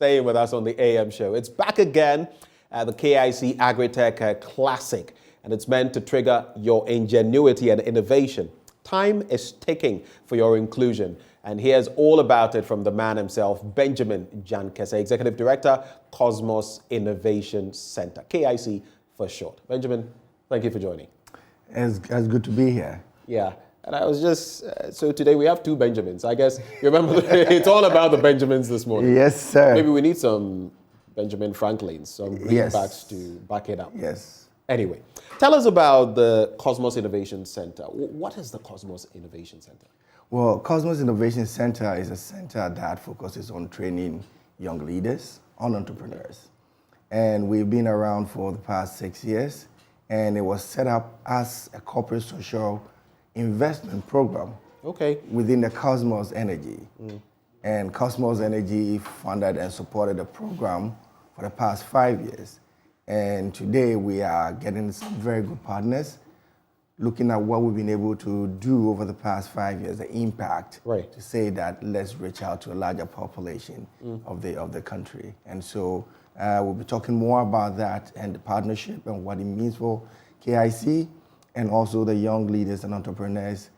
staying with us on the AM show. It's back again at the KIC AGRITECH Classic, and it's meant to trigger your ingenuity and innovation. Time is ticking for your inclusion, and here's all about it from the man himself, Benjamin Jankese, Executive Director, Cosmos Innovation Center, KIC for short. Benjamin, thank you for joining. It's good to be here. Yeah. And I was just, so today we have two Benjamins. I guess you remember, it's all about the Benjamins this morning. Yes, sir. Maybe we need some Benjamin Franklins, some greenbacks to back it up. Yes. Anyway, tell us about the Cosmos Innovation Center. What is the Cosmos Innovation Center? Well, Cosmos Innovation Center is a center that focuses on training young leaders, on entrepreneurs. And we've been around for the past 6 years, and it was set up as a corporate social investment program within the Cosmos Energy. And Cosmos Energy funded and supported the program for the past 5 years. And today we are getting some very good partners, looking at what we've been able to do over the past 5 years, the impact, to say that let's reach out to a larger population of the country. And so we'll be talking more about that and the partnership and what it means for KIC, and also the young leaders and entrepreneurs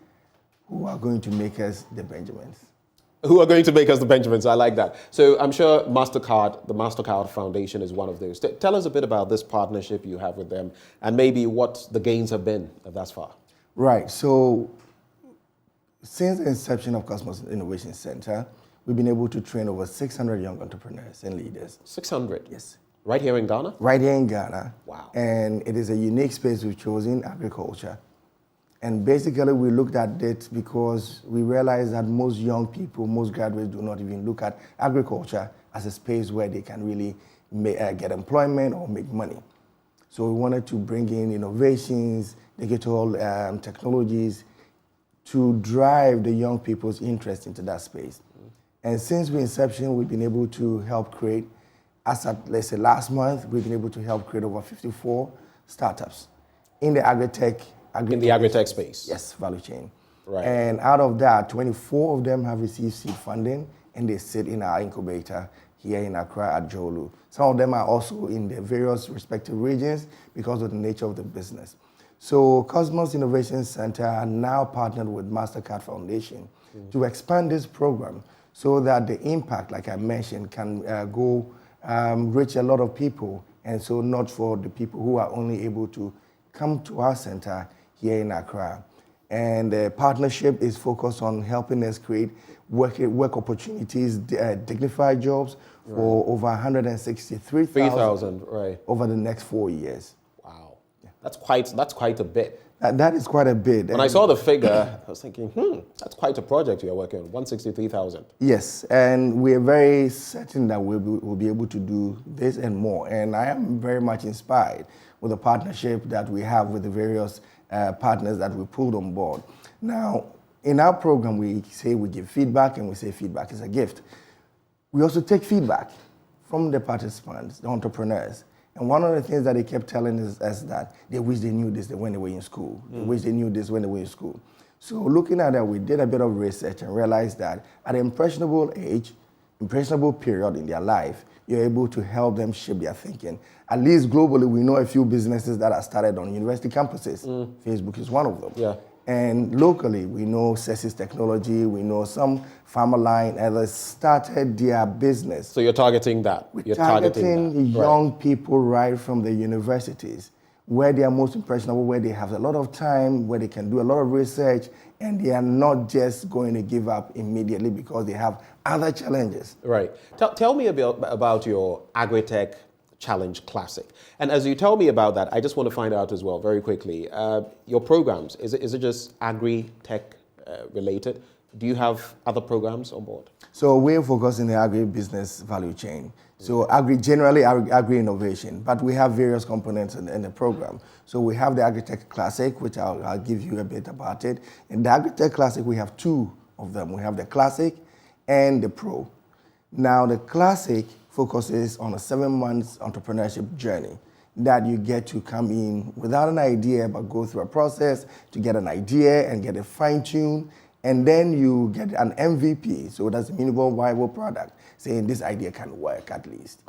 who are going to make us the Benjamins. Who are going to make us the Benjamins, I like that. So I'm sure MasterCard, the MasterCard Foundation is one of those. Tell us a bit about this partnership you have with them and maybe what the gains have been thus far. Right, so since the inception of Cosmos Innovation Center, we've been able to train over 600 young entrepreneurs and leaders. 600? Yes. Right here in Ghana? Right here in Ghana. Wow. And it is a unique space we've chosen, agriculture. And basically we looked at it because we realized that most young people, most graduates do not even look at agriculture as a space where they can really get employment or make money. So we wanted to bring in innovations, digital technologies to drive the young people's interest into that space. And since the inception, we've been able to help create, as at, let's say, last month, we've been able to help create over 54 startups in the agritech space. Yes, value chain. Right. And out of that, 24 of them have received seed funding, and they sit in our incubator here in Accra at Jolu. Some of them are also in the various respective regions because of the nature of the business. So Cosmos Innovation Center are now partnered with MasterCard Foundation to expand this program so that the impact, like I mentioned, can reach a lot of people, and so not for the people who are only able to come to our center here in Accra. And the partnership is focused on helping us create work opportunities, dignified jobs for over 163,000 over the next 4 years. Wow, that's quite a bit. That is quite a bit. When I saw the figure, I was thinking, that's quite a project you're working on, 163,000. Yes, and we're very certain that we'll be able to do this and more. And I am very much inspired with the partnership that we have with the various partners that we pulled on board. Now, in our program, we say we give feedback, and we say feedback is a gift. We also take feedback from the participants, the entrepreneurs. And one of the things that they kept telling us that they wish they knew this when they were in school. They wish they knew this when they were in school. So looking at that, we did a bit of research and realized that at an impressionable age, impressionable period in their life, you're able to help them shape their thinking. At least globally, we know a few businesses that are started on university campuses. Facebook is one of them. Yeah. And locally, we know Cessis Technology, we know some Farmer Line, others started their business. So you're targeting that? We're targeting young people right from the universities, where they are most impressionable, where they have a lot of time, where they can do a lot of research, and they are not just going to give up immediately because they have other challenges. Right. Tell me about your AgriTech Challenge Classic. And as you tell me about that, I just want to find out as well, very quickly, your programs, is it just agri-tech related? Do you have other programs on board? So we're focused in the agri-business value chain. So generally agri-innovation, but we have various components in the program. So we have the AgriTech Classic, which I'll give you a bit about it. In the AgriTech Classic, we have two of them. We have the Classic and the Pro. Now the Classic focuses on a 7-month entrepreneurship journey that you get to come in without an idea, but go through a process to get an idea and get it fine-tuned And then you get an MVP, so that's a minimum viable product, saying this idea can work at least.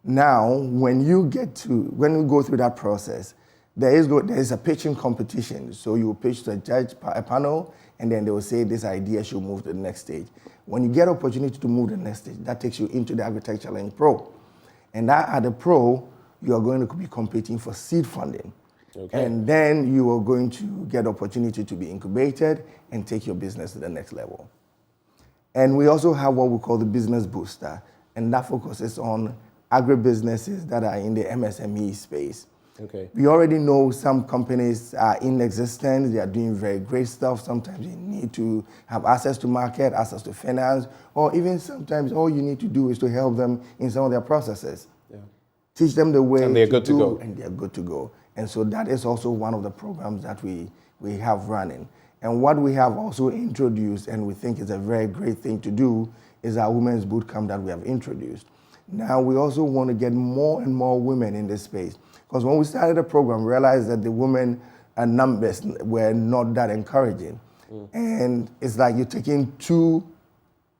Now, when you go through that process, there is a pitching competition. So you pitch to a panel, and then they will say this idea should move to the next stage. When you get opportunity to move to the next stage, that takes you into the AgriTech Challenge Pro. And that at the Pro, you are going to be competing for seed funding. Okay. And then you are going to get opportunity to be incubated and take your business to the next level. And we also have what we call the Business Booster, and that focuses on agribusinesses that are in the MSME space. Okay. We already know some companies are in existence, they are doing very great stuff. Sometimes you need to have access to market, access to finance, or even sometimes all you need to do is to help them in some of their processes. Yeah. Teach them the way and they're good to go. And they're good to go. And so that is also one of the programs that we have running. And what we have also introduced, and we think is a very great thing to do, is our Women's Bootcamp that we have introduced. Now we also want to get more and more women in this space. Because when we started the program, we realized that the women numbers were not that encouraging. And it's like you're taking two,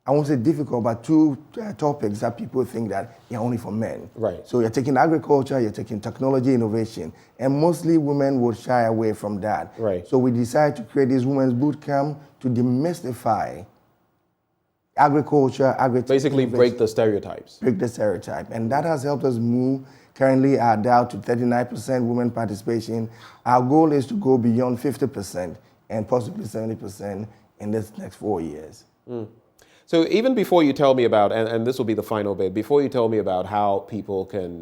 I won't say difficult, but two topics that people think that are only for men. Right. So you're taking agriculture, you're taking technology, innovation, and mostly women would shy away from that. Right. So we decided to create this Women's Bootcamp to demystify agriculture, basically break the stereotypes. Break the stereotype. And that has helped us move. Currently, are down to 39% women participation. Our goal is to go beyond 50% and possibly 70% in this next 4 years. So even before you tell me about, and this will be the final bit, before you tell me about how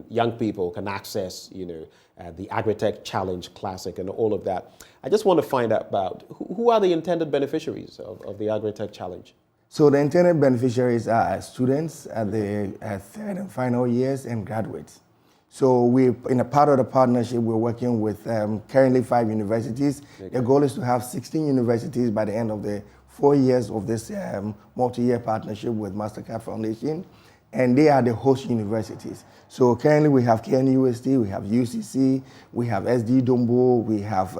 young people can access, the AgriTech Challenge Classic and all of that, I just want to find out about who are the intended beneficiaries of the AgriTech Challenge? So the intended beneficiaries are students at the third and final years and graduates. So in a part of the partnership, we're working with currently 5 universities. Okay. The goal is to have 16 universities by the end of the 4 years of this multi-year partnership with MasterCard Foundation, and they are the host universities. So currently we have KNUST, we have UCC, we have SD Dombo, we have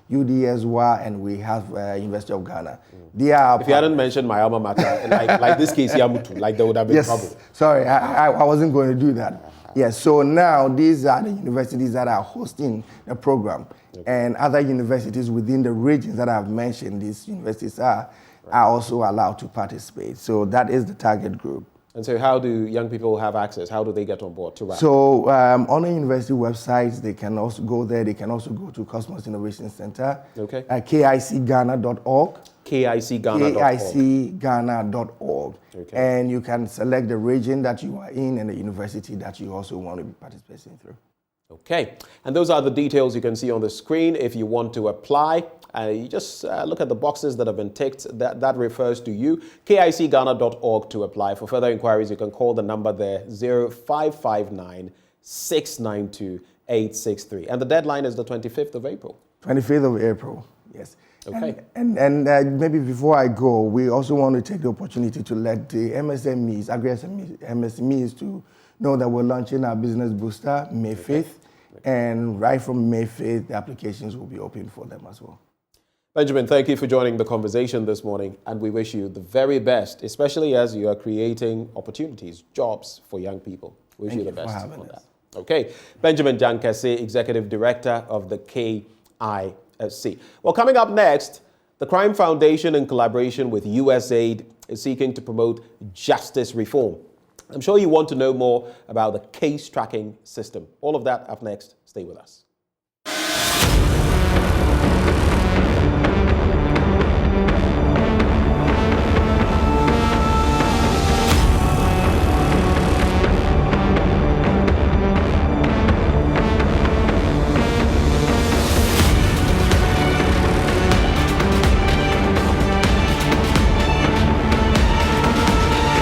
UDSWA, and we have University of Ghana. They are if you hadn't mentioned my alma mater, like this case, Yamutu, like there would have been trouble. Sorry, I wasn't going to do that. Yes, so now these are the universities that are hosting the program. Okay. And other universities within the regions that I've mentioned, these universities are also allowed to participate. So that is the target group. And so how do young people have access? How do they get on board to RAP? So on the university websites, they can also go there. They can also go to Cosmos Innovation Center, okay. KICGhana.org. KICGhana.org. Okay. And you can select the region that you are in and the university that you also want to be participating through. Okay, and those are the details you can see on the screen. If you want to apply, you just look at the boxes that have been ticked. That refers to you. KICGhana.org to apply. For further inquiries, you can call the number there, 0559 692 863. And the deadline is the 25th of April. 25th of April, yes. Okay. And maybe before I go, we also want to take the opportunity to let the MSMEs, agri-MSMEs, to know that we're launching our Business Booster May 5th. Okay. And right from May 5th, the applications will be open for them as well. Benjamin, thank you for joining the conversation this morning, and we wish you the very best, especially as you are creating opportunities, jobs for young people. Wish you the best on that. Okay. Benjamin Jankese, Executive Director of the KIC. Well, coming up next, the Crime Foundation, in collaboration with USAID, is seeking to promote justice reform. I'm sure you want to know more about the case tracking system. All of that up next. Stay with us.